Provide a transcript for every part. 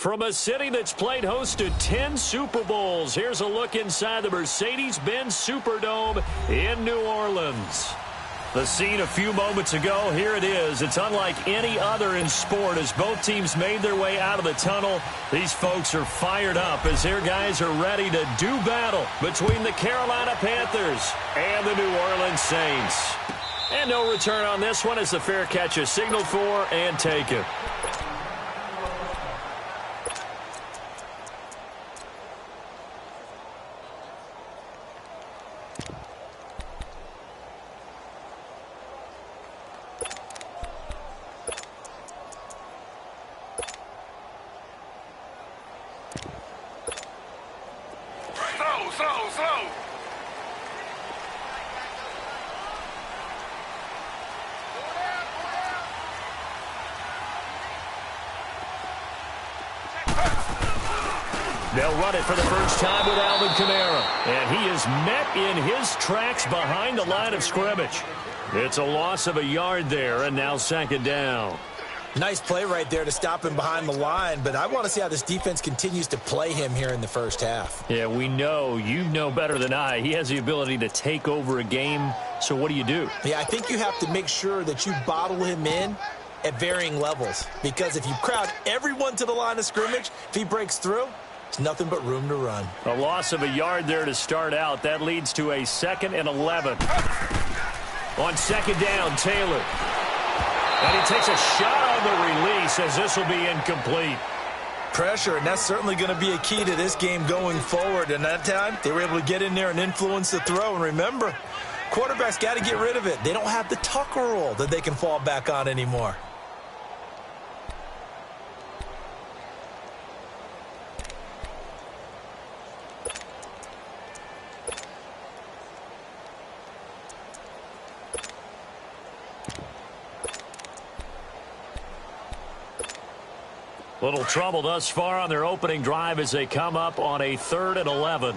From a city that's played host to 10 Super Bowls, here's a look inside the Mercedes-Benz Superdome in New Orleans. The scene a few moments ago, here it is. It's unlike any other in sport as both teams made their way out of the tunnel. These folks are fired up as their guys are ready to do battle between the Carolina Panthers and the New Orleans Saints. And no return on this one as the fair catch is signaled for and taken. They'll run it for the first time with Alvin Kamara. And he is met in his tracks behind the line of scrimmage. It's a loss of a yard there, and now second down. Nice play right there to stop him behind the line, but I want to see how this defense continues to play him here in the first half. Yeah, we know. You know better than I. He has the ability to take over a game, so what do you do? Yeah, I think you have to make sure that you bottle him in at varying levels, because if you crowd everyone to the line of scrimmage, if he breaks through, it's nothing but room to run. A loss of a yard there to start out. That leads to a 2nd and 11. On second down, Taylor. And he takes a shot on the release as this will be incomplete. Pressure, and that's certainly going to be a key to this game going forward. And that time, they were able to get in there and influence the throw. And remember, quarterbacks got to get rid of it. They don't have the Tucker rule that they can fall back on anymore. Little trouble thus far on their opening drive as they come up on a 3rd and 11.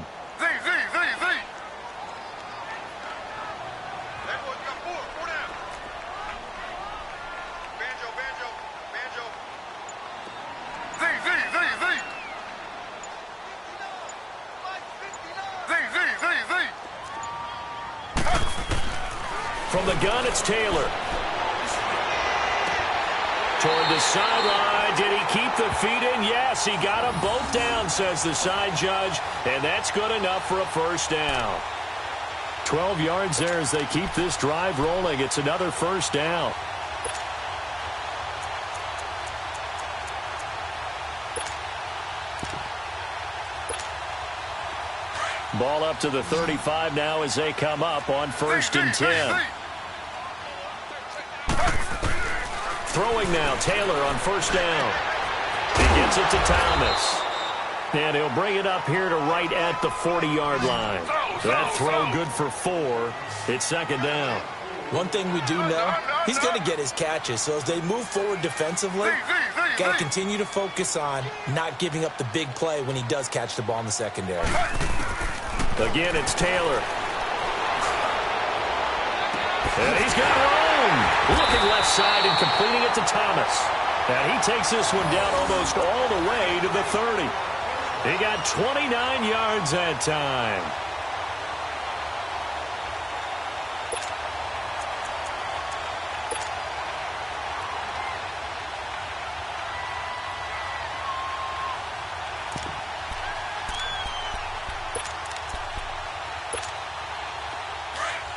From the gun, it's Taylor. Toward the sideline. Did he keep the feet in? Yes, he got them both down, says the side judge. And that's good enough for a first down. 12 yards there as they keep this drive rolling. It's another first down. Ball up to the 35 now as they come up on 1st and 10. Throwing now, Taylor on 1st down. He gets it to Thomas. And he'll bring it up here to right at the 40-yard line. That throw good for 4. It's 2nd down. One thing we do know, he's going to get his catches. So as they move forward defensively, got to continue to focus on not giving up the big play when he does catch the ball in the secondary. Again, it's Taylor. And he's got room. Looking left side and completing it to Thomas. And he takes this one down almost all the way to the 30. He got 29 yards that time.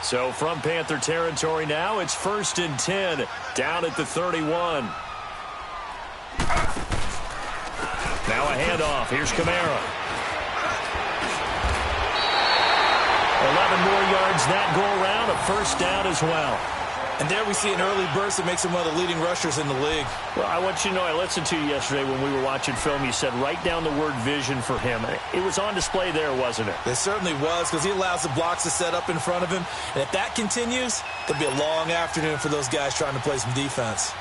So from Panther territory now, it's 1st and 10, down at the 31. Now a handoff. Here's Kamara. 11 more yards that go around, a first down as well. And there we see an early burst that makes him one of the leading rushers in the league. Well, I want you to know, I listened to you yesterday when we were watching film. You said write down the word vision for him. It was on display there, wasn't it? It certainly was, because he allows the blocks to set up in front of him. And if that continues, it'll be a long afternoon for those guys trying to play some defense.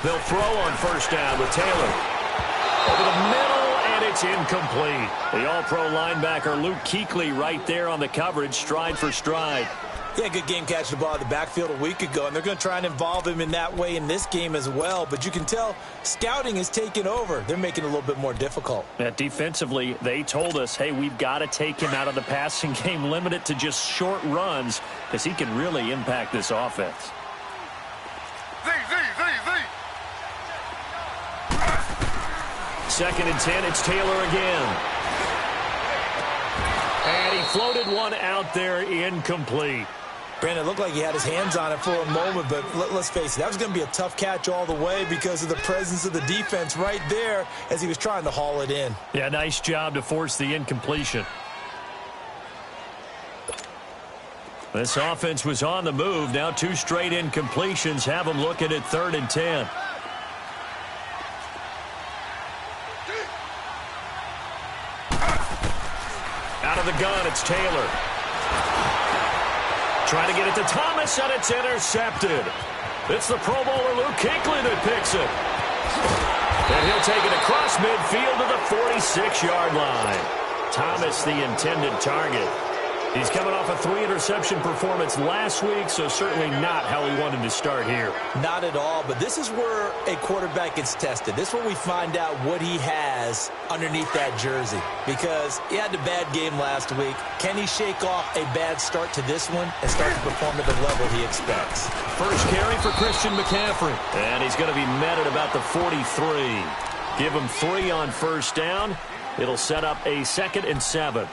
They'll throw on first down with Taylor. Over the middle, and it's incomplete. The all-pro linebacker Luke Kuechly right there on the coverage, stride for stride. Yeah, good game catching the ball in the backfield a week ago, and they're going to try and involve him in that way in this game as well. But you can tell scouting is taking over. They're making it a little bit more difficult. Yeah, defensively, they told us, hey, we've got to take him out of the passing game, limit it to just short runs, because he can really impact this offense. Second and 10, it's Taylor again. And he floated one out there, incomplete. Brandon, it looked like he had his hands on it for a moment, but let's face it, that was going to be a tough catch all the way because of the presence of the defense right there as he was trying to haul it in. Yeah, nice job to force the incompletion. This offense was on the move. Now 2 straight incompletions have them looking at 3rd and 10. Out of the gun, it's Taylor. Trying to get it to Thomas, and it's intercepted. It's the Pro Bowler Luke Kuechly that picks it. And he'll take it across midfield to the 46-yard line. Thomas, the intended target. He's coming off a 3-interception performance last week, so certainly not how he wanted to start here. Not at all, but this is where a quarterback gets tested. This is where we find out what he has underneath that jersey, because he had a bad game last week. Can he shake off a bad start to this one and start to perform at the level he expects? First carry for Christian McCaffrey, and he's going to be met at about the 43. Give him 3 on first down. It'll set up a 2nd and 7.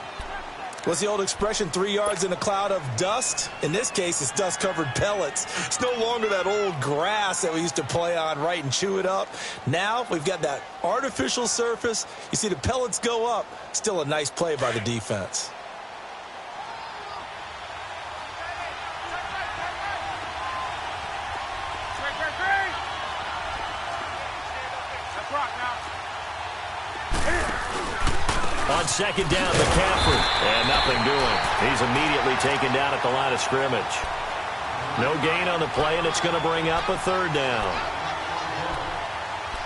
What's the old expression, 3 yards in a cloud of dust? In this case, it's dust-covered pellets. It's no longer that old grass that we used to play on, right, and chew it up. Now we've got that artificial surface. You see the pellets go up. Still a nice play by the defense. On second down, McCaffrey. And nothing doing. He's immediately taken down at the line of scrimmage. No gain on the play, and it's going to bring up a 3rd down.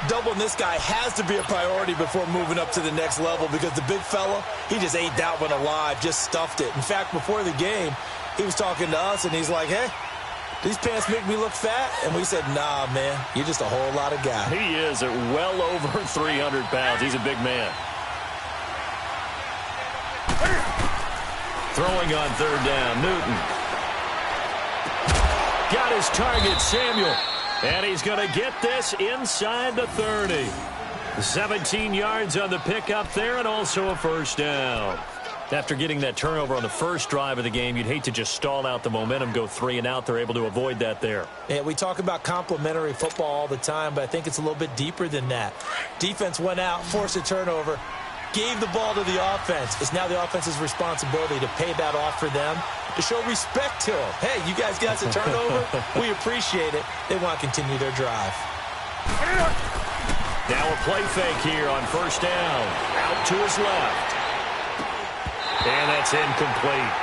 Doubling this guy has to be a priority before moving up to the next level because the big fella, he just ate that one alive, just stuffed it. In fact, before the game, he was talking to us, and he's like, hey, these pants make me look fat? And we said, nah, man, you're just a whole lot of guy. He is at well over 300 pounds. He's a big man. Throwing on 3rd down, Newton. Got his target, Samuel. And he's going to get this inside the 30. 17 yards on the pickup there and also a first down. After getting that turnover on the first drive of the game, you'd hate to just stall out the momentum, go 3 and out. They're able to avoid that there. Yeah, we talk about complementary football all the time, but I think it's a little bit deeper than that. Defense went out, forced a turnover, gave the ball to the offense. It's now the offense's responsibility to pay that off for them, to show respect to them. Hey, you guys got a turnover? We appreciate it. They want to continue their drive. Now a play fake here on first down. Out to his left. And that's incomplete.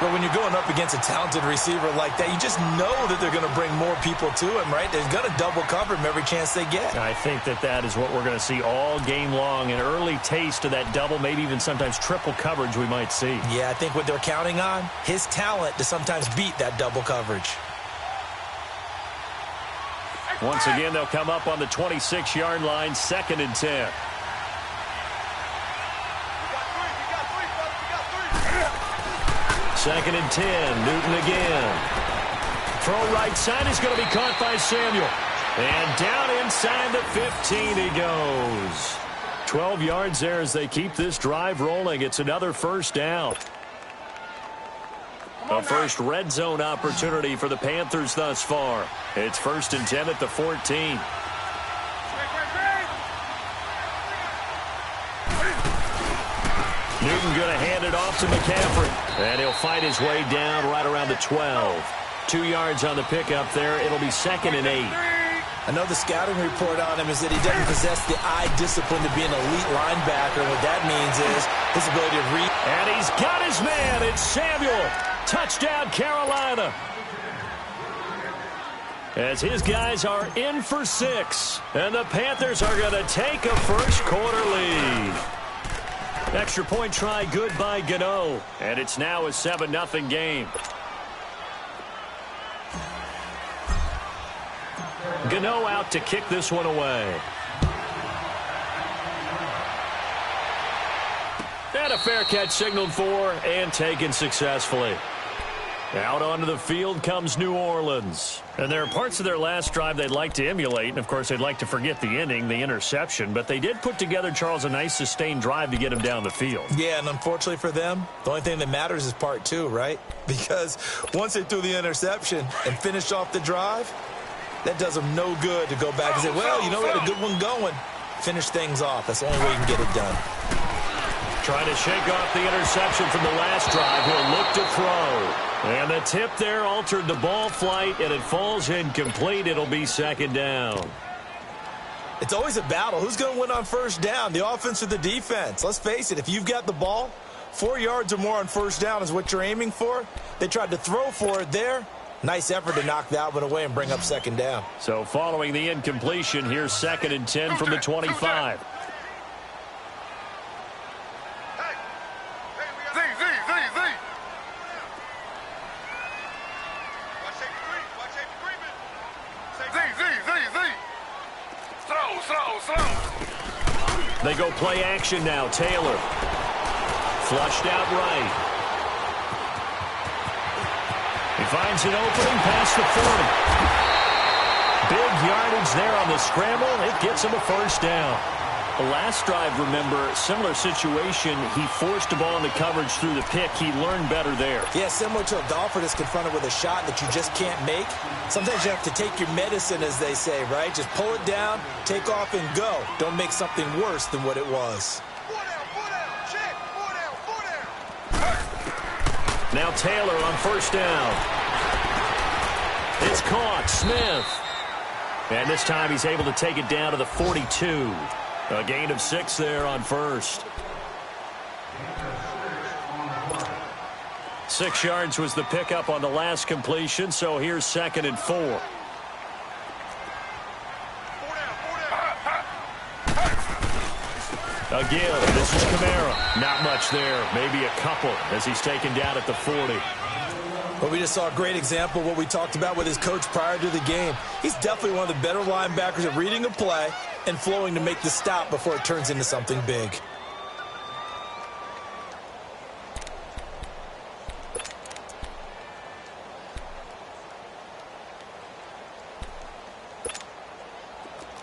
But when you're going up against a talented receiver like that, you just know that they're going to bring more people to him, right? They're going to double cover him every chance they get. I think that is what we're going to see all game long. An early taste of that double, maybe even sometimes triple coverage we might see. Yeah, I think what they're counting on, his talent to sometimes beat that double coverage. Once again, they'll come up on the 26-yard line, 2nd and 10. Second and 10, Newton again. Throw right side is going to be caught by Samuel. And down inside the 15 he goes. 12 yards there as they keep this drive rolling. It's another first down. A first red zone opportunity for the Panthers thus far. It's 1st and 10 at the 14. Newton going to hand it off to McCaffrey. And he'll fight his way down right around the 12. 2 yards on the pickup there. It'll be 2nd and 8. I know the scouting report on him is that he doesn't possess the eye discipline to be an elite linebacker. What that means is his ability to read. And he's got his man. It's Samuel. Touchdown, Carolina. as his guys are in for 6. And the Panthers are going to take a first quarter lead. Extra point try good by Gano. And it's now a 7-0 game. Gano out to kick this one away. And a fair catch signaled for and taken successfully. Out onto the field comes New Orleans. And there are parts of their last drive they'd like to emulate. And, of course, they'd like to forget the inning, the interception. But they did put together, Charles, a nice sustained drive to get him down the field. Yeah, and unfortunately for them, the only thing that matters is part 2, right? Because once they threw the interception and finished off the drive, that does them no good to go back and say, well, you know, we had a good one going. Finish things off. That's the only way you can get it done. Trying to shake off the interception from the last drive. He'll look to throw. And the tip there altered the ball flight, and it falls incomplete. It'll be second down. It's always a battle. Who's going to win on first down, the offense or the defense? Let's face it, if you've got the ball, 4 yards or more on first down is what you're aiming for. They tried to throw for it there. Nice effort to knock that one away and bring up second down. So following the incompletion, here's 2nd and 10 from the 25. They go play action now. Taylor. Flushed out right. He finds an opening past the 40. Big yardage there on the scramble. It gets him a first down. The last drive, remember, similar situation. He forced the ball into coverage through the pick. He learned better there. Yeah, similar to a golfer that's confronted with a shot that you just can't make. Sometimes you have to take your medicine, as they say, right? Just pull it down, take off, and go. Don't make something worse than what it was. Now Taylor on first down. It's caught. Smith. And this time he's able to take it down to the 42. A gain of 6 there on first. 6 yards was the pickup on the last completion, so here's 2nd and 4. Again, this is Kamara. Not much there. Maybe a couple as he's taken down at the 40. Well, we just saw a great example of what we talked about with his coach prior to the game. He's definitely one of the better linebackers at reading a play and flowing to make the stop before it turns into something big.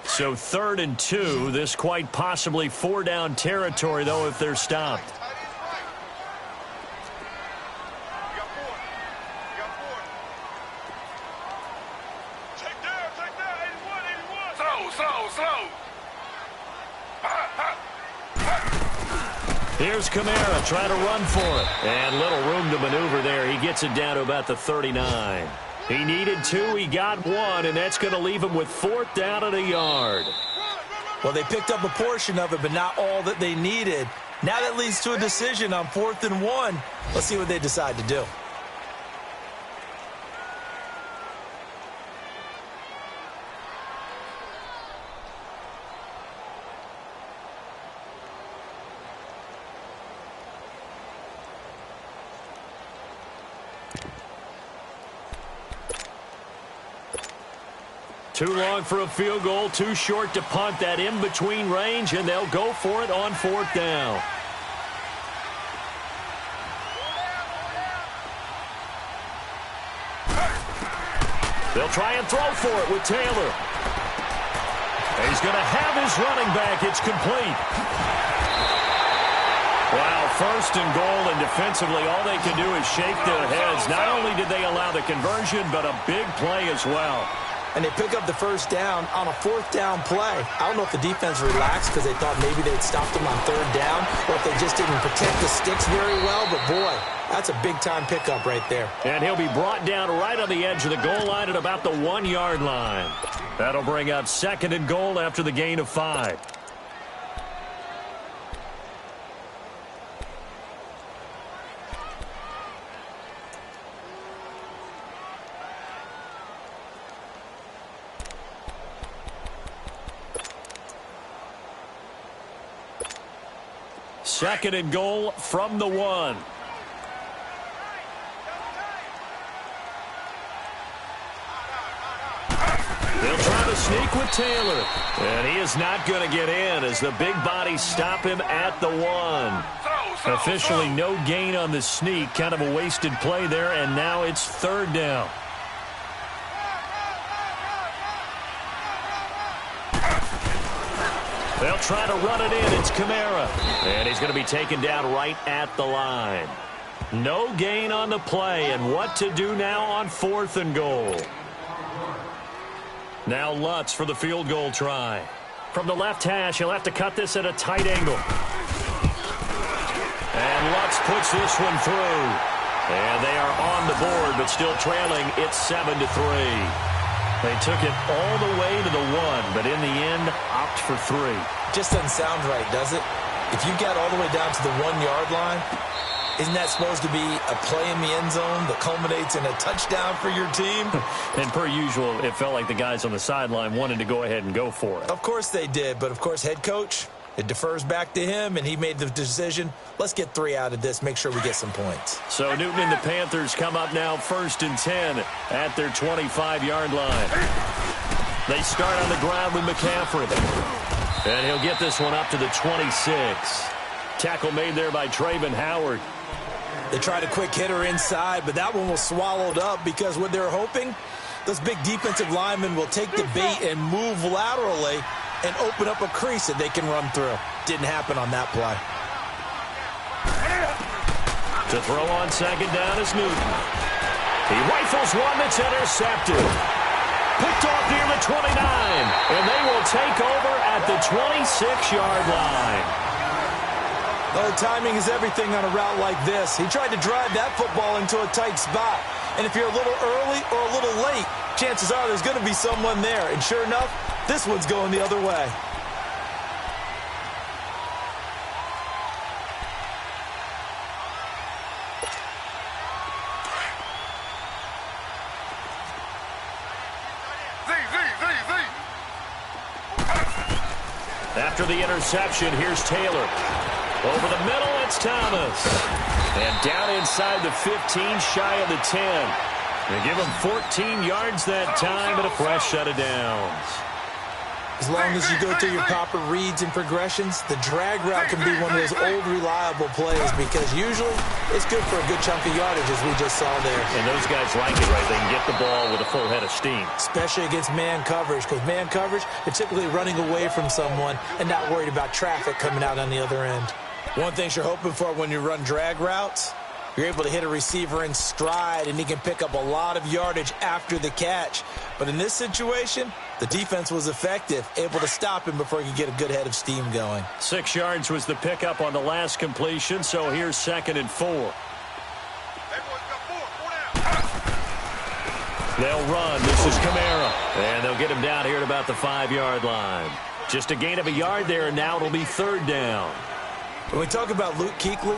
So 3rd and 2. This quite possibly 4-down territory, though, if they're stopped. Here's Kamara trying to run for it. And little room to maneuver there. He gets it down to about the 39. He needed 2. He got 1, and that's going to leave him with 4th down and a yard. Well, they picked up a portion of it, but not all that they needed. Now that leads to a decision on 4th and 1. Let's see what they decide to do. Too long for a field goal, too short to punt. That in-between range, and they'll go for it on 4th down. They'll try and throw for it with Taylor. And he's going to have his running back. It's complete. Wow, 1st and goal, and defensively all they can do is shake their heads. Not only did they allow the conversion, but a big play as well. And they pick up the first down on a 4th down play. I don't know if the defense relaxed because they thought maybe they'd stopped them on 3rd down, or if they just didn't protect the sticks very well. But, boy, that's a big-time pickup right there. And he'll be brought down right on the edge of the goal line at about the 1-yard line. That'll bring up 2nd and goal after the gain of 5. 2nd and goal from the 1. They'll try to sneak with Taylor. And he is not going to get in as the big bodies stop him at the 1. Officially no gain on the sneak. Kind of a wasted play there, and now it's 3rd down. They'll try to run it in. It's Kamara. And he's going to be taken down right at the line. No gain on the play, and what to do now on 4th and goal. Now Lutz for the field goal try. From the left hash, he'll have to cut this at a tight angle. And Lutz puts this one through. And they are on the board, but still trailing. It's 7-3. They took it all the way to the 1, but in the end, opt for 3. Just doesn't sound right, does it? If you got all the way down to the 1-yard line, isn't that supposed to be a play in the end zone that culminates in a touchdown for your team? And per usual, it felt like the guys on the sideline wanted to go ahead and go for it. Of course they did, but of course head coach, it defers back to him, and he made the decision, let's get 3 out of this, make sure we get some points. So Newton and the Panthers come up now 1st and 10 at their 25-yard line. They start on the ground with McCaffrey. And he'll get this one up to the 26. Tackle made there by Trayvon Howard. They tried a quick hitter inside, but that one was swallowed up because what they're hoping, those big defensive linemen will take the bait and move laterally and open up a crease that they can run through. Didn't happen on that play. To throw on 2nd down is Newton. He rifles one that's intercepted. Picked off near the 29, and they will take over at the 26-yard line. Oh, timing is everything on a route like this. He tried to drive that football into a tight spot. And if you're a little early or a little late, chances are there's going to be someone there. And sure enough, this one's going the other way. After the interception, here's Taylor. Over the middle, it's Thomas. And down inside the 15, shy of the 10. They give him 14 yards that time and a fresh set of downs. As long as you go through your proper reads and progressions, the drag route can be one of those old reliable plays because usually it's good for a good chunk of yardage, as we just saw there. And those guys like it, right? They can get the ball with a full head of steam. Especially against man coverage, because man coverage, they're typically running away from someone and not worried about traffic coming out on the other end. One thing you're hoping for when you run drag routes, you're able to hit a receiver in stride, and he can pick up a lot of yardage after the catch. But in this situation, the defense was effective, able to stop him before he could get a good head of steam going. 6 yards was the pickup on the last completion, so here's 2nd and 4. They'll run. This is Kamara. And they'll get him down here at about the 5-yard line. Just a gain of a yard there, and now it'll be 3rd down. When we talk about Luke Kuechly,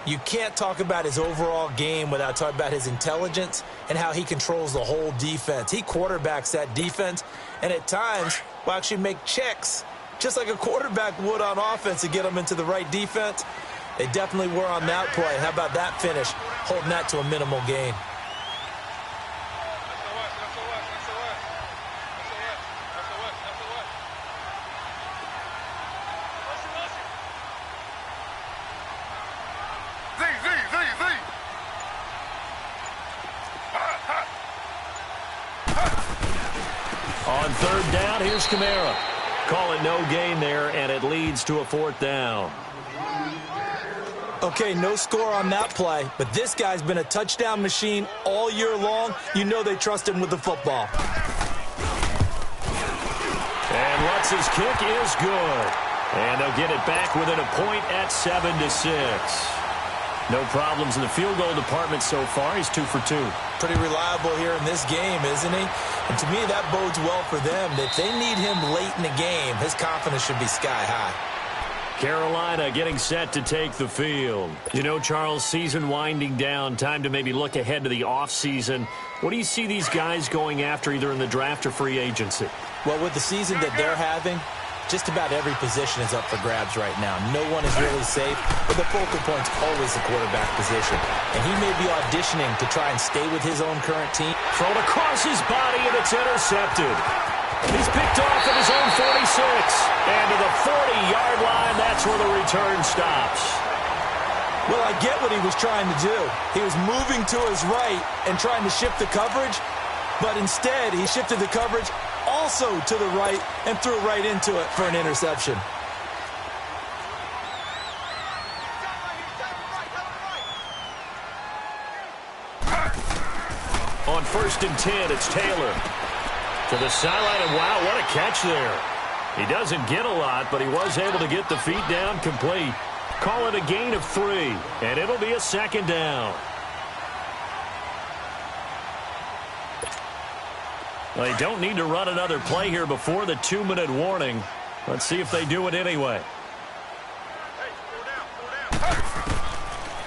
you can't talk about his overall game without talking about his intelligence and how he controls the whole defense. He quarterbacks that defense, and at times will actually make checks, just like a quarterback would on offense to get them into the right defense. They definitely were on that play. How about that finish, holding that to a minimal gain? On 3rd down, here's Kamara. Call it no gain there, and it leads to a 4th down. Okay, no score on that play, but this guy's been a touchdown machine all year long. You know they trust him with the football. And Lutz's kick is good. And they'll get it back within a point at 7-6. No problems in the field goal department so far. He's 2 for 2. Pretty reliable here in this game, isn't he? And to me, that bodes well for them. If they need him late in the game, his confidence should be sky high. Carolina getting set to take the field. You know, Charles, season winding down, time to maybe look ahead to the offseason. What do you see these guys going after either in the draft or free agency? Well, with the season that they're having, Just about every position is up for grabs right now. No one is really safe, but the focal point's always the quarterback position. And he may be auditioning to try and stay with his own current team. Thrown across his body, and it's intercepted. He's picked off at his own 46. And to the 40-yard line, that's where the return stops. Well, I get what he was trying to do. He was moving to his right and trying to shift the coverage, but instead he shifted the coverage also to the right and threw right into it for an interception. On 1st and 10, it's Taylor. To the sideline, and wow, what a catch there. He doesn't get a lot, but he was able to get the feet down complete. Call it a gain of 3, and it'll be a 2nd down. Well, they don't need to run another play here before the 2-minute warning. Let's see if they do it anyway.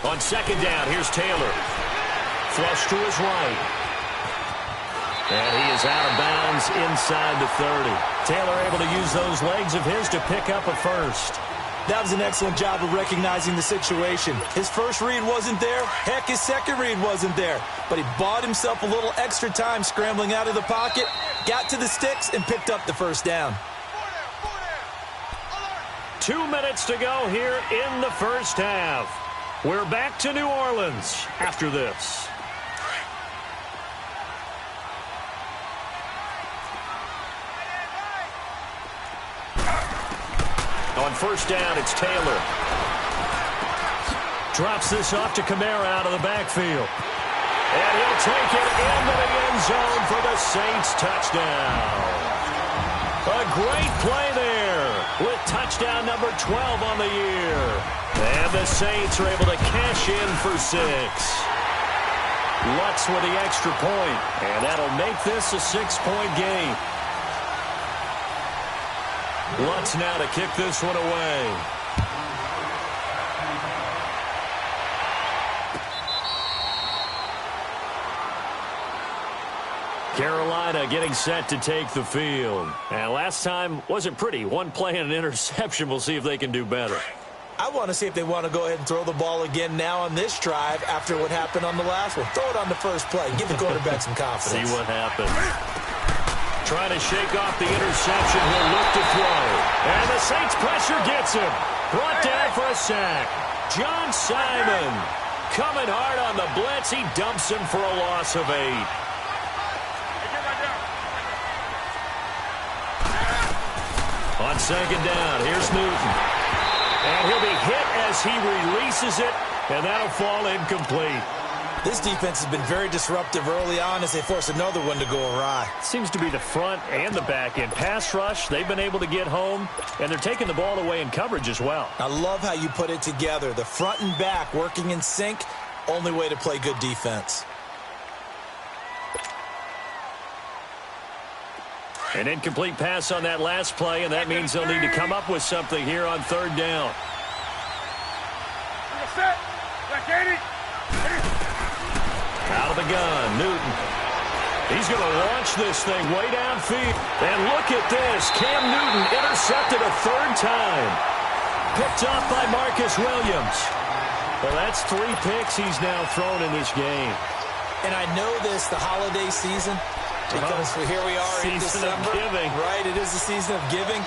On 2nd down, here's Taylor. Flush to his right. And he is out of bounds inside the 30. Taylor able to use those legs of his to pick up a first. That was an excellent job of recognizing the situation. His first read wasn't there. Heck, his second read wasn't there. But he bought himself a little extra time scrambling out of the pocket, got to the sticks, and picked up the first down. 2 minutes to go here in the first half. We're back to New Orleans after this. On 1st down, it's Taylor. Drops this off to Kamara out of the backfield. And he'll take it into the end zone for the Saints touchdown. A great play there with touchdown number 12 on the year. And the Saints are able to cash in for 6. Lutz with the extra point, and that'll make this a 6-point game. Lutz now to kick this one away. Carolina getting set to take the field. And last time wasn't pretty. One play and an interception. We'll see if they can do better. I want to see if they want to go ahead and throw the ball again now on this drive after what happened on the last one. Throw it on the first play. Give the quarterback some confidence. See what happens. Trying to shake off the interception. He'll look to throw. And the Saints pressure gets him. Brought down for a sack. John Simon coming hard on the blitz. He dumps him for a loss of 8. On 2nd down, here's Newton. And he'll be hit as he releases it, and that'll fall incomplete. This defense has been very disruptive early on as they force another one to go awry. Seems to be the front and the back end. Pass rush, they've been able to get home, and they're taking the ball away in coverage as well. I love how you put it together. The front and back working in sync, only way to play good defense. An incomplete pass on that last play, and that means they'll need to come up with something here on 3rd down. Out of the gun, Newton. He's going to launch this thing way downfield. And look at this. Cam Newton intercepted a 3rd time. Picked off by Marcus Williams. Well, that's 3 picks he's now thrown in this game. And I know this, the holiday season, because here we are in December. Season of giving. Right, it is the season of giving.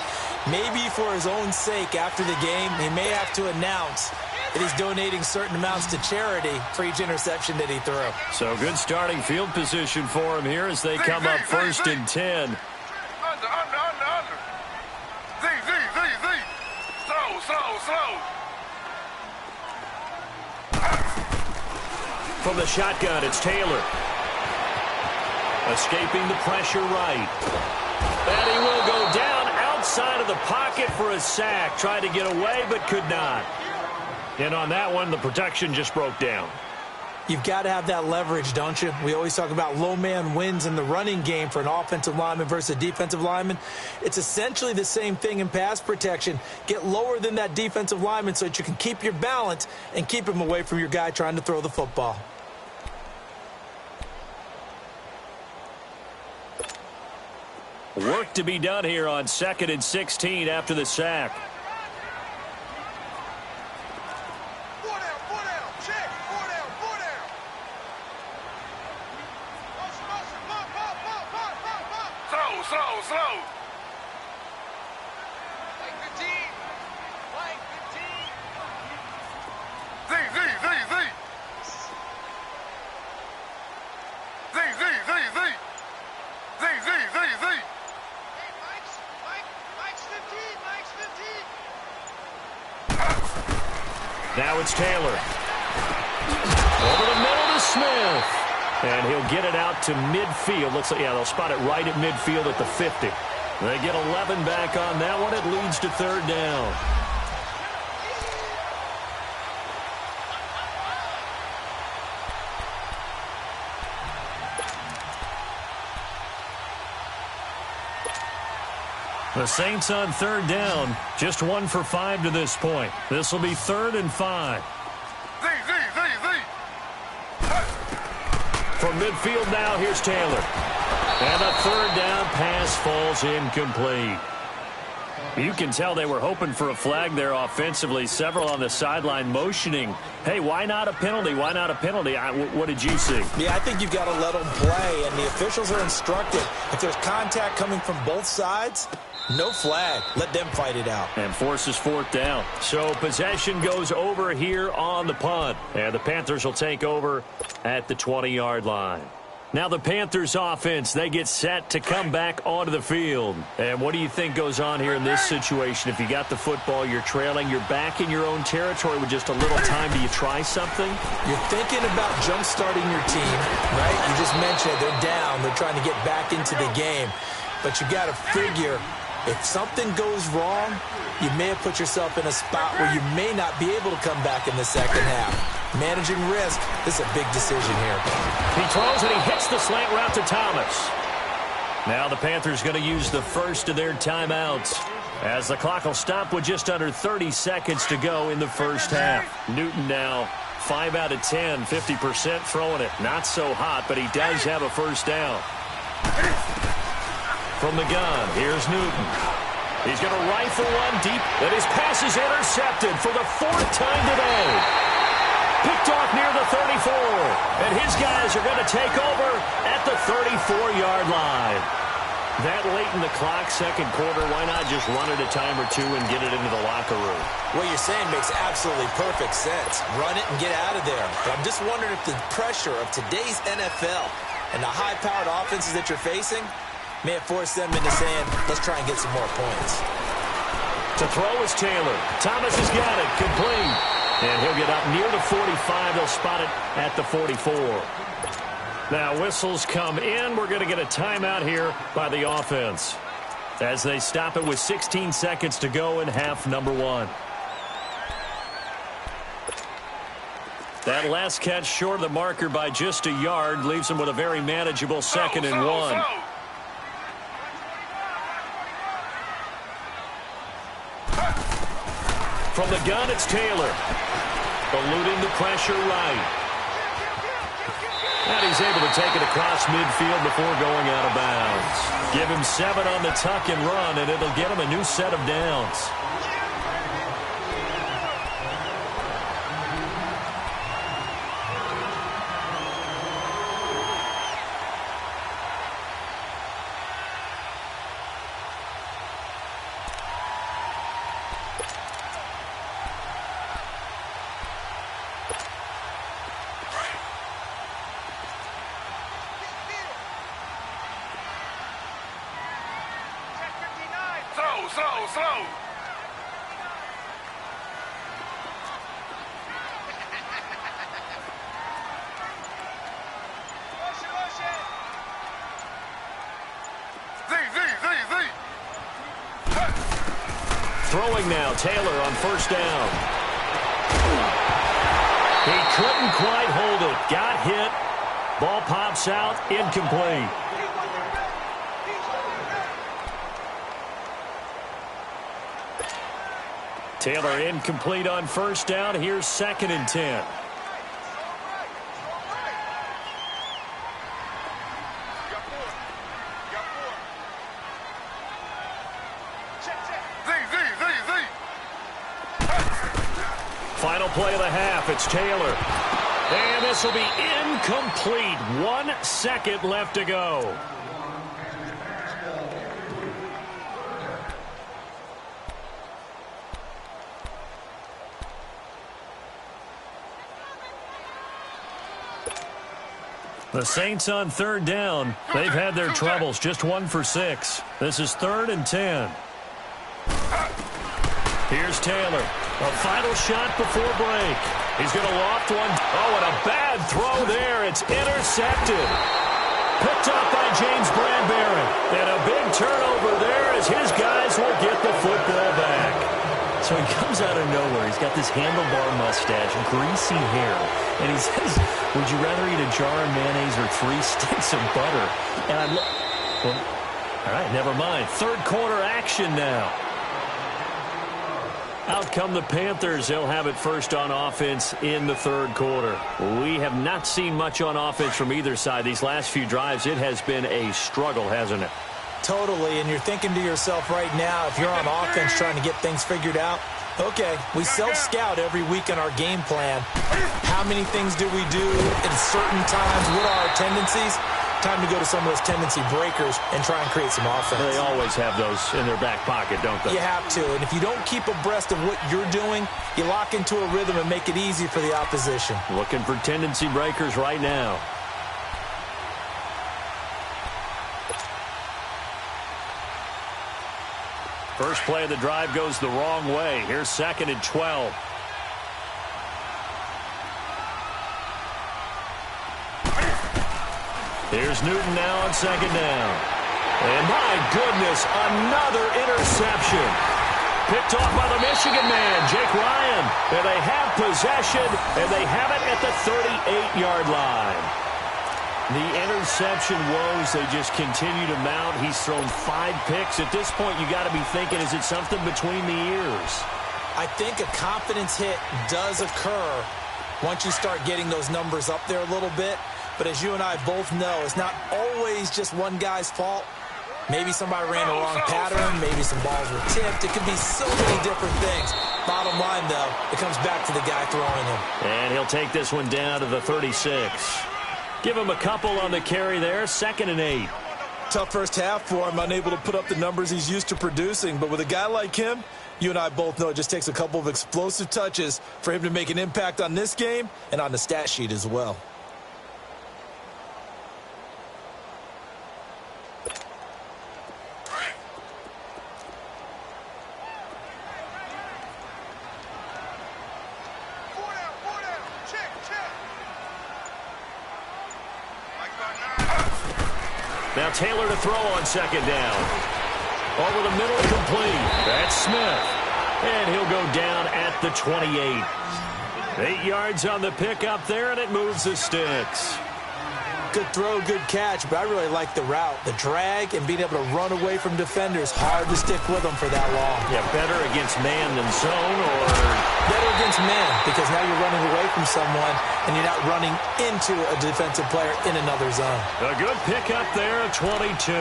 Maybe for his own sake after the game, he may have to announce that he's donating certain amounts to charity for each interception that he threw. So good starting field position for him here as they come up 1st and 10. Under. Slow. From the shotgun, it's Taylor. Escaping the pressure right. And he will go down outside of the pocket for a sack. Tried to get away, but could not. And on that one, the protection just broke down. You've got to have that leverage, don't you? We always talk about low man wins in the running game for an offensive lineman versus a defensive lineman. It's essentially the same thing in pass protection. Get lower than that defensive lineman so that you can keep your balance and keep him away from your guy trying to throw the football. Work to be done here on 2nd and 16 after the sack. Slow. Like 15. Like 15. Z. Hey, Mike's 15. Mike's 15. Now it's Taylor. Over the middle to Smith. And he'll get it out to midfield. Looks like, yeah, they'll spot it right at midfield at the 50. They get 11 back on that one. It leads to 3rd down. The Saints on 3rd down. Just 1 for 5 to this point. This will be 3rd and 5. From midfield now, here's Taylor. And a 3rd down pass falls incomplete. You can tell they were hoping for a flag there offensively. Several on the sideline motioning, hey, why not a penalty? Why not a penalty? What did you see? Yeah, I think you've got to let them play, and the officials are instructed. If there's contact coming from both sides, no flag. Let them fight it out. And forces 4th down. So possession goes over here on the punt. And the Panthers will take over at the 20-yard line. Now the Panthers offense, they get set to come back onto the field. And what do you think goes on here in this situation? If you got the football, you're trailing, you're back in your own territory with just a little time. Do you try something? You're thinking about jump-starting your team, right? You just mentioned it. They're down. They're trying to get back into the game. But you got to figure, if something goes wrong, you may have put yourself in a spot where you may not be able to come back in the second half. Managing risk, this is a big decision here. He throws and he hits the slant route to Thomas. Now the Panthers going to use the first of their timeouts, as the clock will stop with just under 30 seconds to go in the first half. Newton now 5 out of 10, 50% throwing it. Not so hot, but he does have a first down. From the gun, here's Newton. He's going to rifle one deep, and his pass is intercepted for the 4th time today. Picked off near the 34, and his guys are going to take over at the 34-yard line. That late in the clock, second quarter, why not just run it a time or two and get it into the locker room? What you're saying makes absolutely perfect sense. Run it and get out of there. But I'm just wondering if the pressure of today's NFL and the high-powered offenses that you're facing may have forced them into saying, let's try and get some more points. To throw is Taylor. Thomas has got it. Complete. And he'll get up near the 45. They'll spot it at the 44. Now whistles come in. We're going to get a timeout here by the offense, as they stop it with 16 seconds to go in half number 1. That last catch short of the marker by just a yard leaves them with a very manageable 2nd and 1. From the gun, it's Taylor. Eluding the pressure right. And he's able to take it across midfield before going out of bounds. Give him 7 on the tuck and run, and it'll get him a new set of downs. Slow. Z. Throwing now, Taylor on first down. He couldn't quite hold it. Got hit. Ball pops out. Incomplete. Taylor incomplete on first down. Here's 2nd and 10. play of the half. It's Taylor. And this will be incomplete. 1 second left to go. The Saints on third down. They've had their troubles. Just 1 for 6. This is 3rd and 10. Here's Taylor. A final shot before break. He's going to loft one. Oh, and a bad throw there. It's intercepted. Picked up by James Bradbury. And a big turnover there as his guys will get the football back. So he comes out of nowhere. He's got this handlebar mustache, greasy hair. And he says, would you rather eat a jar of mayonnaise or 3 sticks of butter? And I'm well, all right, never mind. Third quarter action now. Out come the Panthers. They'll have it first on offense in the third quarter. We have not seen much on offense from either side. These last few drives, it has been a struggle, hasn't it? Totally, and you're thinking to yourself right now, if you're on offense trying to get things figured out, okay, we self-scout every week in our game plan. How many things do we do in certain times? What are our tendencies? Time to go to some of those tendency breakers and try and create some offense. They always have those in their back pocket, don't they? You have to, and if you don't keep abreast of what you're doing, you lock into a rhythm and make it easy for the opposition. Looking for tendency breakers right now. First play of the drive goes the wrong way. Here's 2nd and 12. Here's Newton now on 2nd down. And my goodness, another interception. Picked off by the Michigan man, Jake Ryan. And they have possession, and they have it at the 38-yard line. The interception woes, they just continue to mount. He's thrown 5 picks. At this point, you got to be thinking, is it something between the ears? I think a confidence hit does occur once you start getting those numbers up there a little bit. But as you and I both know, it's not always just one guy's fault. Maybe somebody ran the wrong pattern. Maybe some balls were tipped. It could be so many different things. Bottom line, though, it comes back to the guy throwing him. And he'll take this one down to the 36. Give him a couple on the carry there. 2nd and 8. Tough first half for him, unable to put up the numbers he's used to producing. But with a guy like him, you and I both know it just takes a couple of explosive touches for him to make an impact on this game and on the stat sheet as well. Now Taylor to throw on 2nd down. Over the middle, complete. That's Smith. And he'll go down at the 28. 8 yards on the pickup there, and it moves the sticks. Good throw, good catch, but I really like the route. The drag and being able to run away from defenders, hard to stick with them for that long. Yeah, better against man than zone, or better against man, because now you're running away from someone and you're not running into a defensive player in another zone. A good pickup there of 22.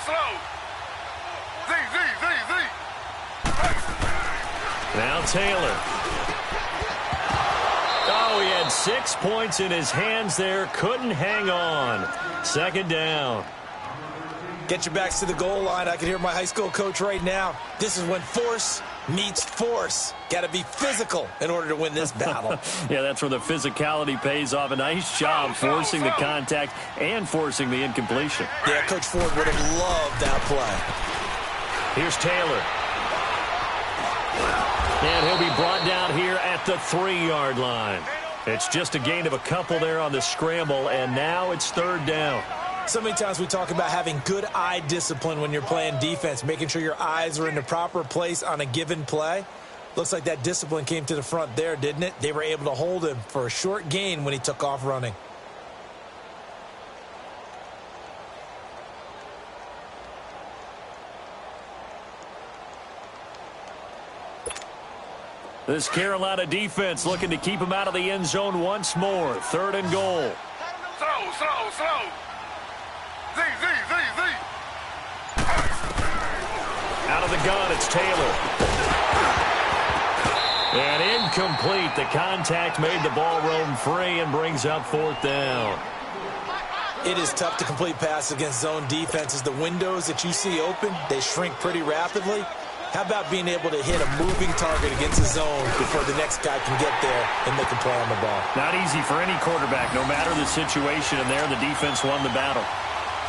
Slow. Z. Now Taylor. Oh, he had 6 points in his hands there. Couldn't hang on. 2nd down. Get your backs to the goal line. I can hear my high school coach right now. This is when force meets force. Got to be physical in order to win this battle. Yeah, that's where the physicality pays off. A nice job forcing the contact and forcing the incompletion. Yeah, Coach Ford would have loved that play. Here's Taylor. And he'll be brought down here at the 3-yard line. It's just a gain of a couple there on the scramble, and now it's 3rd down. So many times we talk about having good eye discipline when you're playing defense, making sure your eyes are in the proper place on a given play. Looks like that discipline came to the front there, didn't it? They were able to hold him for a short gain when he took off running. This Carolina defense looking to keep him out of the end zone once more. 3rd and goal. Slow. Z. Out of the gun, it's Taylor. And incomplete. The contact made the ball roam free and brings up 4th down. It is tough to complete passes against zone defenses. The windows that you see open, they shrink pretty rapidly. How about being able to hit a moving target against a zone before the next guy can get there and make a play on the ball? Not easy for any quarterback, no matter the situation, and there the defense won the battle.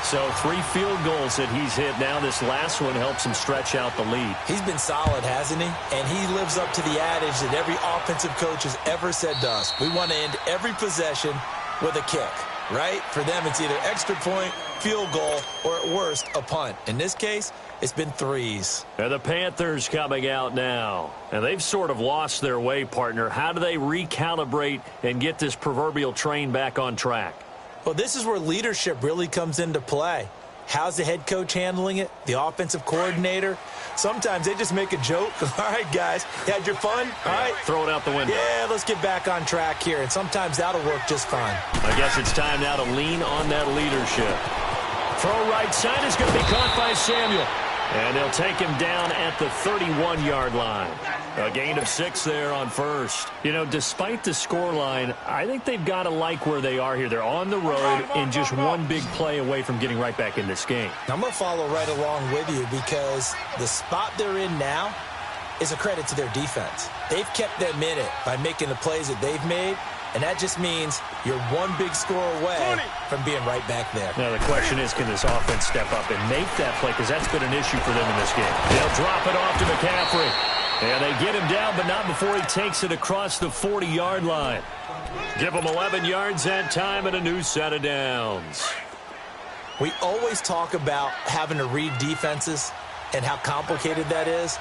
So 3 field goals that he's hit now. This last one helps him stretch out the lead. He's been solid, hasn't he? And he lives up to the adage that every offensive coach has ever said to us. We want to end every possession with a kick, right? For them, it's either extra point, field goal, or at worst, a punt. In this case, it's been 3s. And the Panthers coming out now. And they've sort of lost their way, partner. How do they recalibrate and get this proverbial train back on track? Well, this is where leadership really comes into play. How's the head coach handling it? The offensive coordinator? Sometimes they just make a joke. All right, guys, you had your fun? All right. Throw it out the window. Yeah, let's get back on track here. And sometimes that'll work just fine. I guess it's time now to lean on that leadership. Throw right side is going to be caught by Samuel. And they'll take him down at the 31-yard line. A gain of 6 there on first. You know, despite the scoreline, I think they've got to like where they are here. They're on the road and just one big play away from getting right back in this game. I'm going to follow right along with you because the spot they're in now is a credit to their defense. They've kept them in it by making the plays that they've made, and that just means you're one big score away from being right back there. Now, the question is, can this offense step up and make that play? Because that's been an issue for them in this game. They'll drop it off to McCaffrey. And they get him down, but not before he takes it across the 40-yard line. Give him 11 yards that time and a new set of downs. We always talk about having to read defenses and how complicated that is.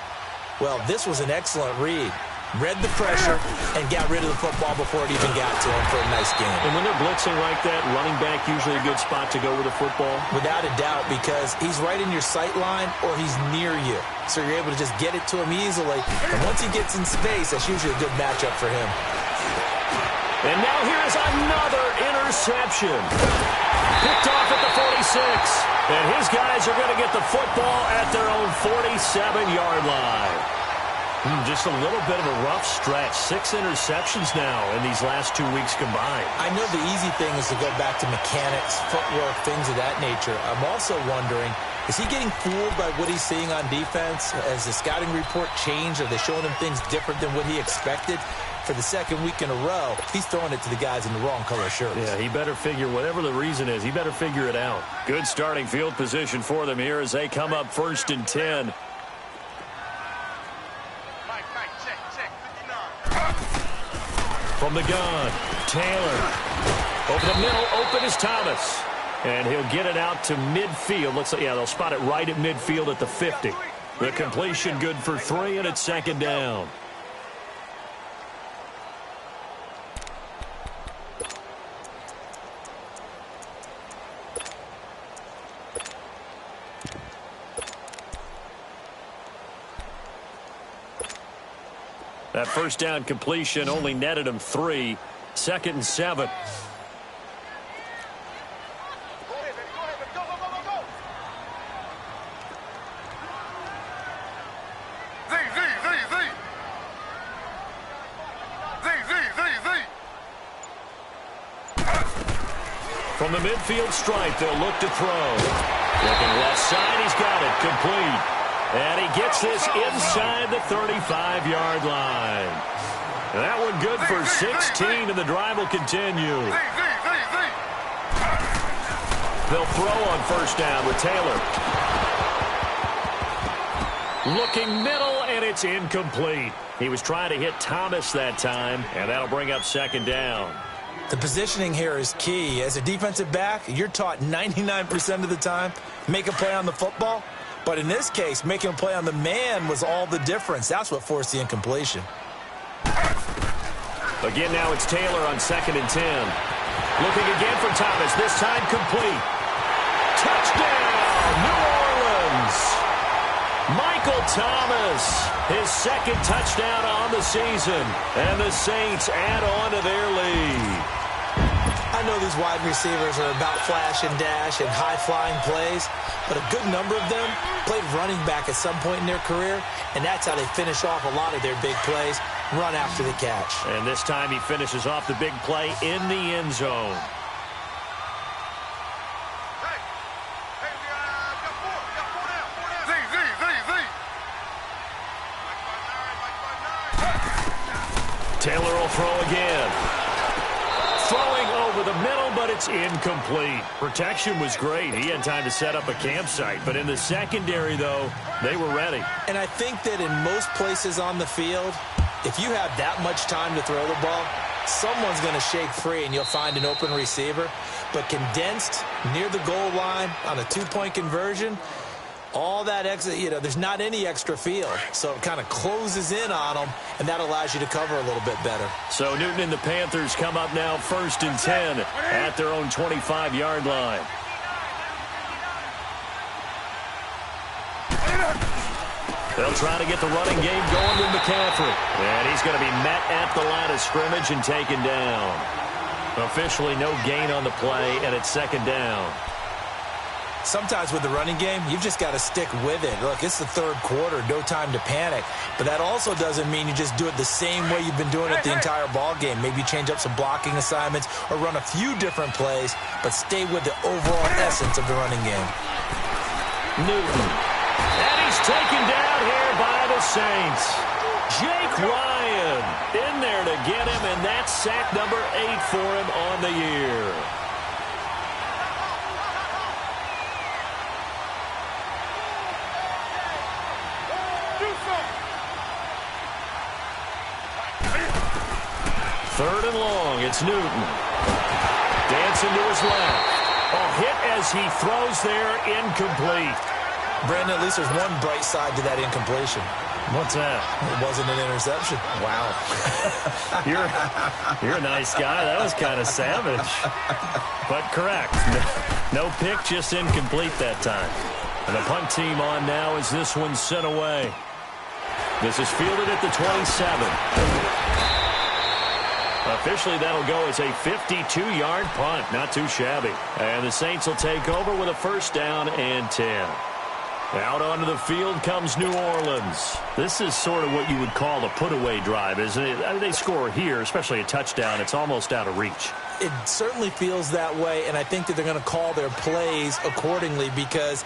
Well, this was an excellent read. Read the pressure and got rid of the football before it even got to him for a nice game. And when they're blitzing like that, running back usually a good spot to go with the football? Without a doubt, because he's right in your sight line or he's near you. So you're able to just get it to him easily. And once he gets in space, that's usually a good matchup for him. And now here's another interception. Picked off at the 46. And his guys are going to get the football at their own 47-yard line. Just a little bit of a rough stretch. 6 interceptions now in these last 2 weeks combined. I know the easy thing is to go back to mechanics, footwork, things of that nature. I'm also wondering, is he getting fooled by what he's seeing on defense? Has the scouting report changed? Are they showing him things different than what he expected? For the second week in a row, he's throwing it to the guys in the wrong color shirts. Yeah, he better figure, whatever the reason is, he better figure it out. Good starting field position for them here as they come up 1st and 10. From the gun, Taylor. Over the middle, open is Thomas. And he'll get it out to midfield. Looks like, yeah, they'll spot it right at midfield at the 50. The completion good for 3, and it's 2nd down. That first down completion only netted him 3. 2nd and 7. From the midfield stripe, they'll look to throw. Looking left side, he's got it. Complete. And he gets this inside the 35-yard line. That one good for 16, and the drive will continue. They'll throw on 1st down with Taylor. Looking middle, and it's incomplete. He was trying to hit Thomas that time, and that'll bring up 2nd down. The positioning here is key. As a defensive back, you're taught 99% of the time, make a play on the football. But in this case, making a play on the man was all the difference. That's what forced the incompletion. Again, now it's Taylor on 2nd and 10. Looking again for Thomas, this time complete. Touchdown, New Orleans. Mike Michael Thomas, his second touchdown on the season, and the Saints add on to their lead. I know these wide receivers are about flash and dash and high-flying plays, but a good number of them played running back at some point in their career, and that's how they finish off a lot of their big plays, run after the catch. And this time he finishes off the big play in the end zone. Taylor will throw again. Throwing over the middle, but it's incomplete. Protection was great. He had time to set up a campsite. But in the secondary, though, they were ready. And I think that in most places on the field, if you have that much time to throw the ball, someone's going to shake free and you'll find an open receiver. But condensed near the goal line on a two-point conversion, all that extra, there's not any extra field. So it kind of closes in on them, and that allows you to cover a little bit better. So Newton and the Panthers come up now 1st and 10 at their own 25-yard line. They'll try to get the running game going with McCaffrey. And he's going to be met at the line of scrimmage and taken down. Officially no gain on the play, and it's 2nd down. Sometimes with the running game, you've just got to stick with it. Look, it's the 3rd quarter, no time to panic. But that also doesn't mean you just do it the same way you've been doing it the entire ball game. Maybe change up some blocking assignments or run a few different plays, but stay with the overall essence of the running game. Newton. And he's taken down here by the Saints. Jake Ryan in there to get him, and that's sack number 8 for him on the year. Third and long, it's Newton. Dancing to his left. A hit as he throws there, incomplete. Brandon, at least there's one bright side to that incompletion. What's that? It wasn't an interception. Wow. You're a nice guy. That was kind of savage. But correct. No pick, just incomplete that time. And the punt team on now as this one's sent away. This is fielded at the 27. Officially, that'll go as a 52-yard punt. Not too shabby. And the Saints will take over with a 1st down and 10. Out onto the field comes New Orleans. This is sort of what you would call a put-away drive, isn't it? They score here, especially a touchdown. It's almost out of reach. It certainly feels that way, and I think that they're going to call their plays accordingly because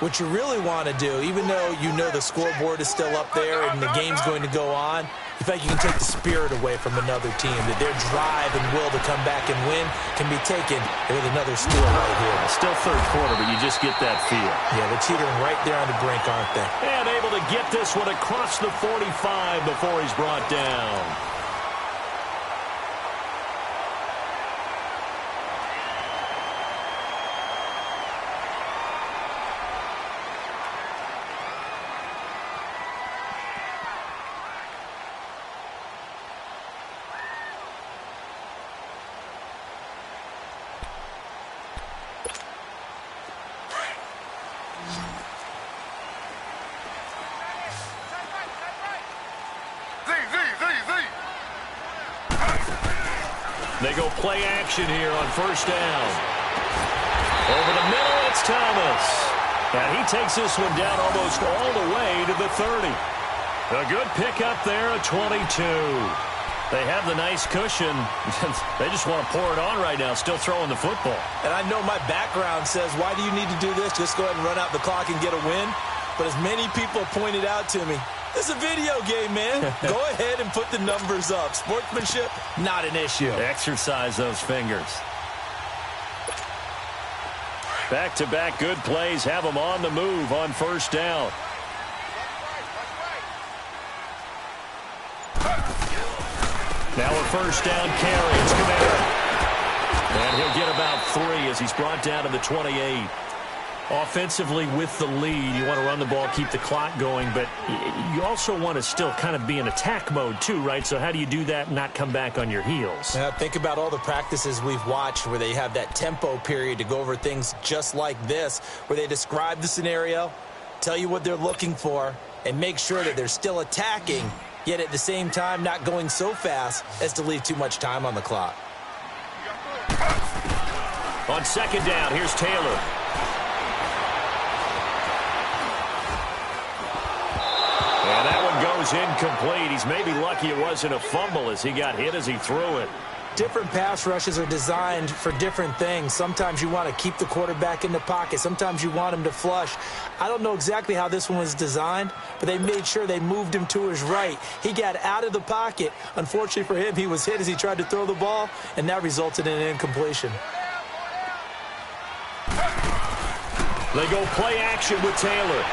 what you really want to do, even though you know the scoreboard is still up there and the game's going to go on, in fact, you can take the spirit away from another team, that their drive and will to come back and win can be taken with another steal right here. Still 3rd quarter, but you just get that feel. Yeah, they're teetering right there on the brink, aren't they? And able to get this one across the 45 before he's brought down. They go play action here on 1st down. Over the middle, it's Thomas. And he takes this one down almost all the way to the 30. A good pickup there at 22. They have the nice cushion. They just want to pour it on right now, still throwing the football. And I know my background says, why do you need to do this? Just go ahead and run out the clock and get a win. But as many people pointed out to me, this is a video game, man. Go ahead and put the numbers up. Sportsmanship, not an issue. Exercise those fingers. Back-to-back good plays have them on the move on 1st down. Now a 1st down carry. It's Kamara. And he'll get about 3 as he's brought down to the 28. Offensively with the lead, you want to run the ball, keep the clock going, but you also want to still kind of be in attack mode too, right? So how do you do that and not come back on your heels? Think about all the practices we've watched where they have that tempo period to go over things just like this, where they describe the scenario, tell you what they're looking for, and make sure that they're still attacking, yet at the same time not going so fast as to leave too much time on the clock. On second down, here's Taylor. And that one goes incomplete. He's maybe lucky it wasn't a fumble as he got hit as he threw it. Different pass rushes are designed for different things. Sometimes you want to keep the quarterback in the pocket. Sometimes you want him to flush. I don't know exactly how this one was designed, but they made sure they moved him to his right. He got out of the pocket. Unfortunately for him, he was hit as he tried to throw the ball, and that resulted in an incompletion. They go play action with Taylor.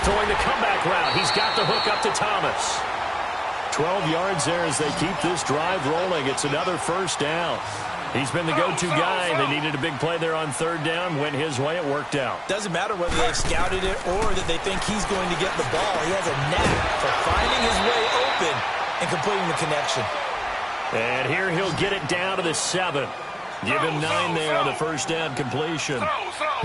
Throwing the comeback route. He's got the hook up to Thomas. 12 yards there as they keep this drive rolling. It's another first down. He's been the go-to guy. They needed a big play there on third down. Went his way. It worked out. Doesn't matter whether they've scouted it or that they think he's going to get the ball. He has a knack for finding his way open and completing the connection. And here he'll get it down to the 7. Give him 9 there on the first down completion.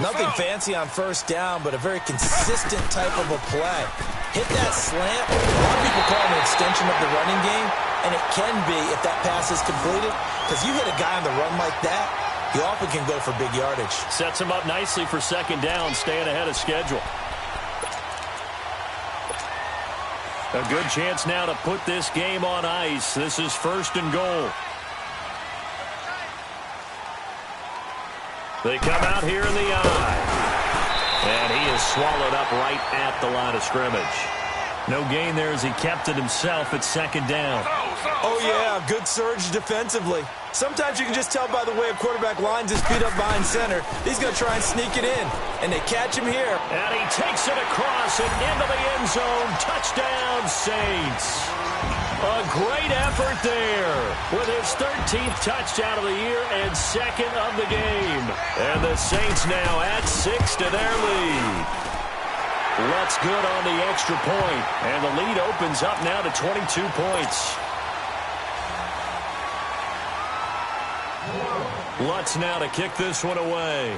Nothing fancy on first down, but a very consistent type of a play. Hit that slant. A lot of people call it an extension of the running game, and it can be if that pass is completed, because you hit a guy on the run like that, he often can go for big yardage. Sets him up nicely for second down, staying ahead of schedule. A good chance now to put this game on ice. This is first and goal. They come out here in the eye. And he is swallowed up right at the line of scrimmage. No gain there as he kept it himself at second down. Oh, yeah, good surge defensively. Sometimes you can just tell by the way a quarterback lines his feet up behind center. He's going to try and sneak it in, and they catch him here. And he takes it across and into the end zone. Touchdown, Saints. A great effort there with his 13th touchdown of the year and second of the game. And the Saints now add 6 to their lead. Lutz good on the extra point, and the lead opens up now to 22 points. Lutz now to kick this one away.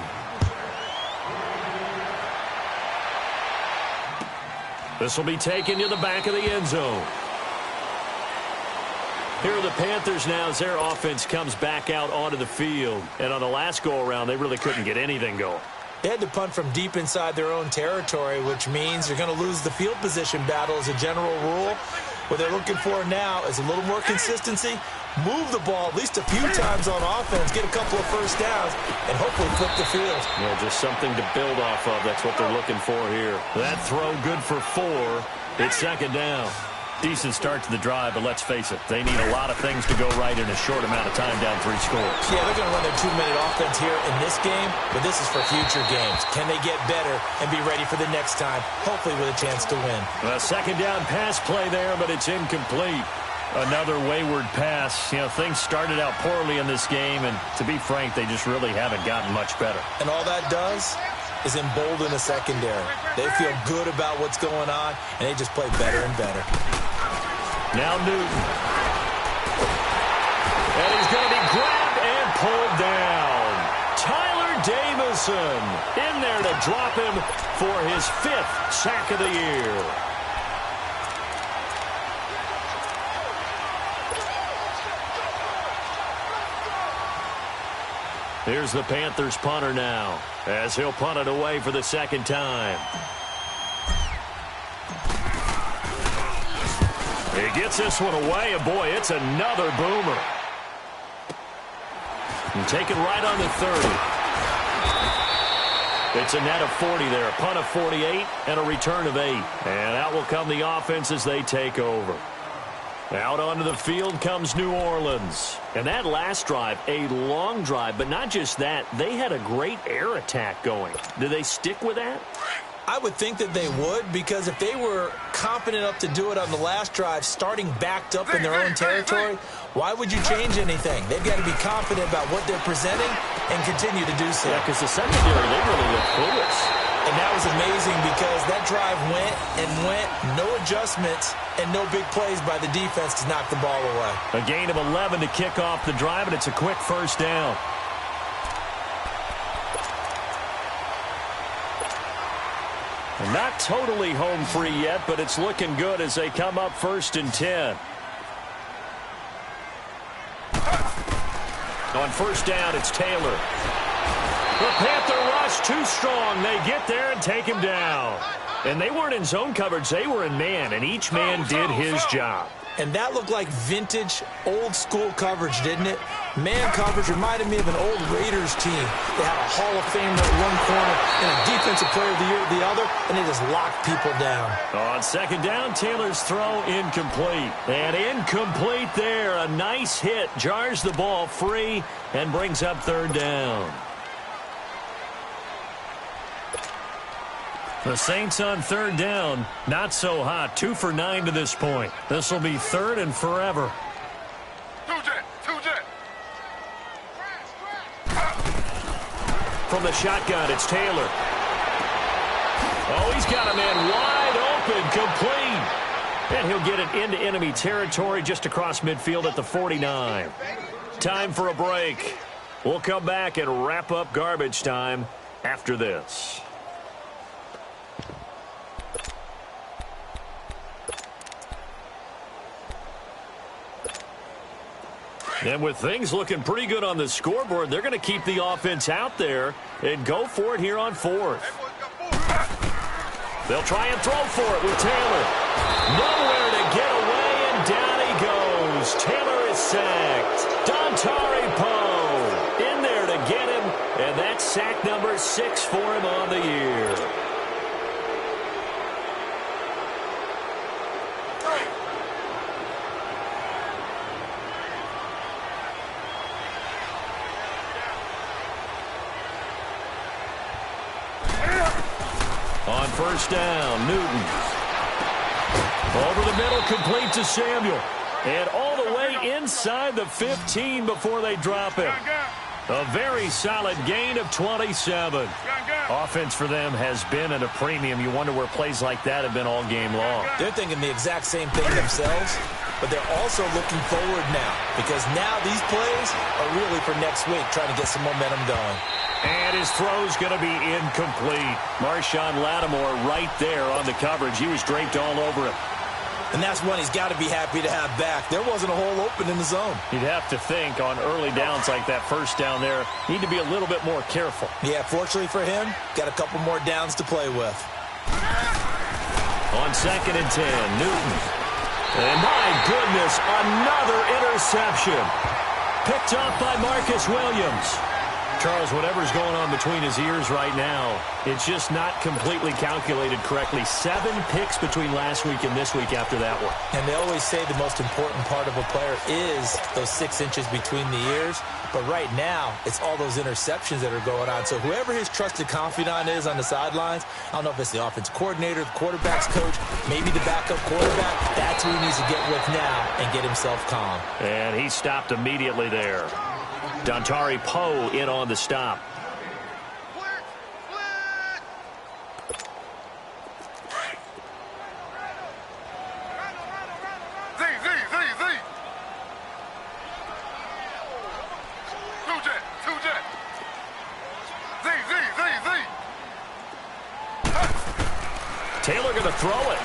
This will be taken to the back of the end zone. Here are the Panthers now as their offense comes back out onto the field. And on the last go-around, they really couldn't get anything going. They had to punt from deep inside their own territory, which means you're going to lose the field position battle as a general rule. What they're looking for now is a little more consistency, move the ball at least a few times on offense, get a couple of first downs, and hopefully flip the field. Yeah, just something to build off of. That's what they're looking for here. That throw good for 4. It's second down. Decent start to the drive, but let's face it, they need a lot of things to go right in a short amount of time down 3 scores. Yeah, they're going to run their 2-minute offense here in this game, but this is for future games. Can they get better and be ready for the next time, hopefully with a chance to win? A second down pass play there, but it's incomplete. Another wayward pass. You know, things started out poorly in this game, and to be frank, they just really haven't gotten much better. And all that does is embolden the secondary. They feel good about what's going on, and they just play better and better. Now Newton. And he's going to be grabbed and pulled down. Tyler Davison in there to drop him for his 5th sack of the year. Here's the Panthers punter now as he'll punt it away for the second time. He gets this one away, and boy, it's another boomer. And taken right on the 30. It's a net of 40 there, a punt of 48 and a return of 8. And out will come the offense as they take over. Out onto the field comes New Orleans. And that last drive, a long drive, but not just that, they had a great air attack going. Do they stick with that? I would think that they would, because if they were confident enough to do it on the last drive, starting backed up in their own territory, why would you change anything? They've got to be confident about what they're presenting and continue to do so. Yeah, because the secondary, they really look clueless. And that was amazing because that drive went and went, no adjustments, and no big plays by the defense to knock the ball away. A gain of 11 to kick off the drive, and it's a quick first down. Not totally home free yet, but it's looking good as they come up 1st and 10. On 1st down, it's Taylor. The Panther rush too strong. They get there and take him down. And they weren't in zone coverage. They were in man, and each man did his job. And that looked like vintage, old-school coverage, didn't it? Man coverage reminded me of an old Raiders team. They had a Hall of Famer at one corner and a Defensive Player of the Year at the other, and they just locked people down. On 2nd down, Taylor's throw incomplete. And incomplete there. A nice hit. Jars the ball free and brings up 3rd down. The Saints on 3rd down, not so hot. 2 for 9 to this point. This will be 3rd and forever. Two-jet. From the shotgun, it's Taylor. Oh, he's got a man wide open, complete. And he'll get it into enemy territory just across midfield at the 49. Time for a break. We'll come back and wrap up garbage time after this. And with things looking pretty good on the scoreboard, they're going to keep the offense out there and go for it here on 4th. They'll try and throw for it with Taylor. Nowhere to get away, and down he goes. Taylor is sacked. da3's in there to get him, and that's sack number 6 for him on the year. On 1st down, Newton. Over the middle, complete to Samuel. And all the way inside the 15 before they drop him. A very solid gain of 27. Offense for them has been at a premium. You wonder where plays like that have been all game long. They're thinking the exact same thing themselves, but they're also looking forward now, because now these plays are really for next week, trying to get some momentum going. And his throw's going to be incomplete. Marshawn Lattimore right there on the coverage. He was draped all over him. And that's one he's got to be happy to have back. There wasn't a hole open in the zone. You'd have to think on early downs like that 1st down there, need to be a little bit more careful. Yeah, fortunately for him, got a couple more downs to play with. On 2nd and 10, Newton. And my goodness, another interception. Picked off by Marcus Williams. Charles, whatever's going on between his ears right now, it's just not completely calculated correctly. 7 picks between last week and this week after that one. And they always say the most important part of a player is those 6 inches between the ears. But right now, it's all those interceptions that are going on. So whoever his trusted confidant is on the sidelines, I don't know if it's the offense coordinator, the quarterback's coach, maybe the backup quarterback, that's who he needs to get with now and get himself calm. And he stopped immediately there. da3's in on the stop. Two-jet. Taylor going to throw it.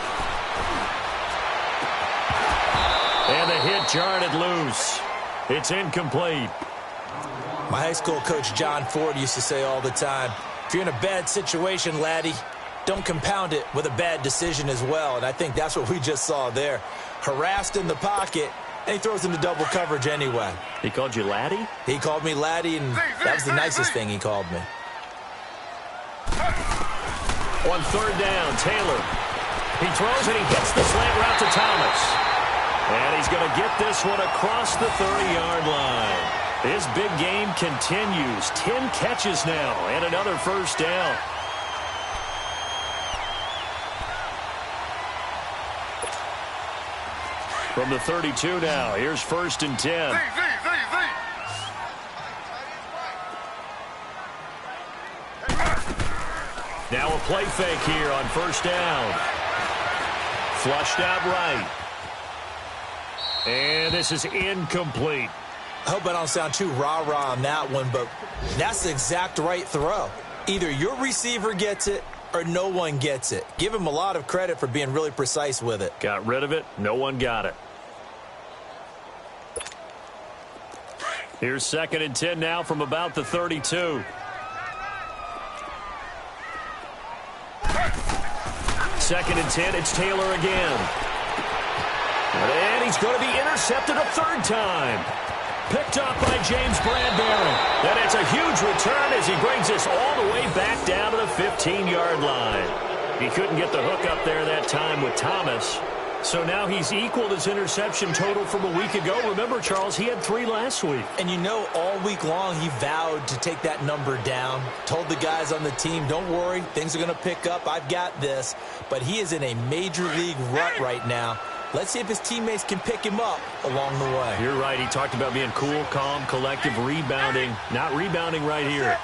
And the hit jarred it loose. It's incomplete. My high school coach, John Ford, used to say all the time, if you're in a bad situation, laddie, don't compound it with a bad decision as well. And I think that's what we just saw there. Harassed in the pocket, and he throws into double coverage anyway. He called you laddie? He called me laddie, and that was the nicest thing he called me. On 3rd down, Taylor. He throws and he hits the slant route to Thomas. And he's going to get this one across the 30-yard line. His big game continues. 10 catches now and another 1st down. From the 32 now, here's 1st and 10. Now a play fake here on 1st down. Flushed out right. And this is incomplete. I hope I don't sound too rah-rah on that one, but that's the exact right throw. Either your receiver gets it or no one gets it. Give him a lot of credit for being really precise with it. Got rid of it. No one got it. Here's 2nd and 10 now from about the 32. 2nd and 10. It's Taylor again. And he's going to be intercepted a 3rd time. Picked up by James Bradbury. And it's a huge return as he brings us all the way back down to the 15-yard line. He couldn't get the hook up there that time with Thomas. So now he's equaled his interception total from a week ago. Remember, Charles, he had 3 last week. And you know, all week long he vowed to take that number down. Told the guys on the team, don't worry, things are going to pick up. I've got this. But he is in a major league rut right now. Let's see if his teammates can pick him up along the way. You're right. He talked about being cool, calm, collective, rebounding. Not rebounding right here.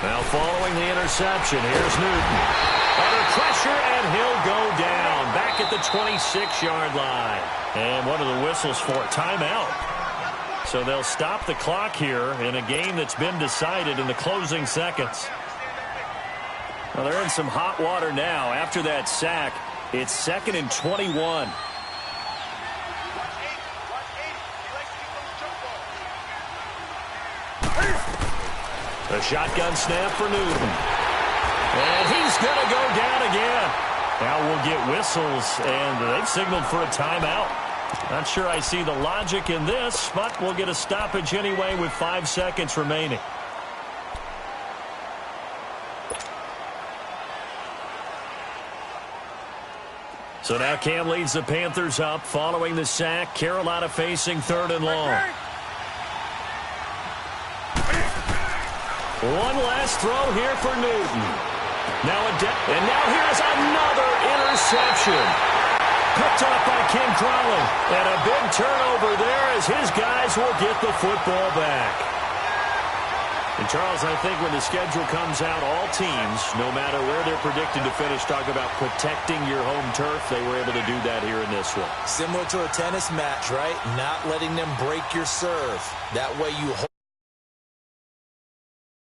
Now following the interception, here's Newton. Under pressure, and he'll go down. Back at the 26-yard line. And one of the whistles for it. Timeout. So they'll stop the clock here in a game that's been decided in the closing seconds. Well, they're in some hot water now. After that sack, it's 2nd and 21. A shotgun snap for Newton. And he's going to go down again. Now we'll get whistles, and they've signaled for a timeout. Not sure I see the logic in this, but we'll get a stoppage anyway with 5 seconds remaining. So now Cam leads the Panthers up following the sack. Carolina facing 3rd and long. One last throw here for Newton. And now here's another interception. Picked up by Ken Crowley. And a big turnover there as his guys will get the football back. And, Charles, I think when the schedule comes out, all teams, no matter where they're predicted to finish, talk about protecting your home turf. They were able to do that here in this one. Similar to a tennis match, right? Not letting them break your serve. That way you hold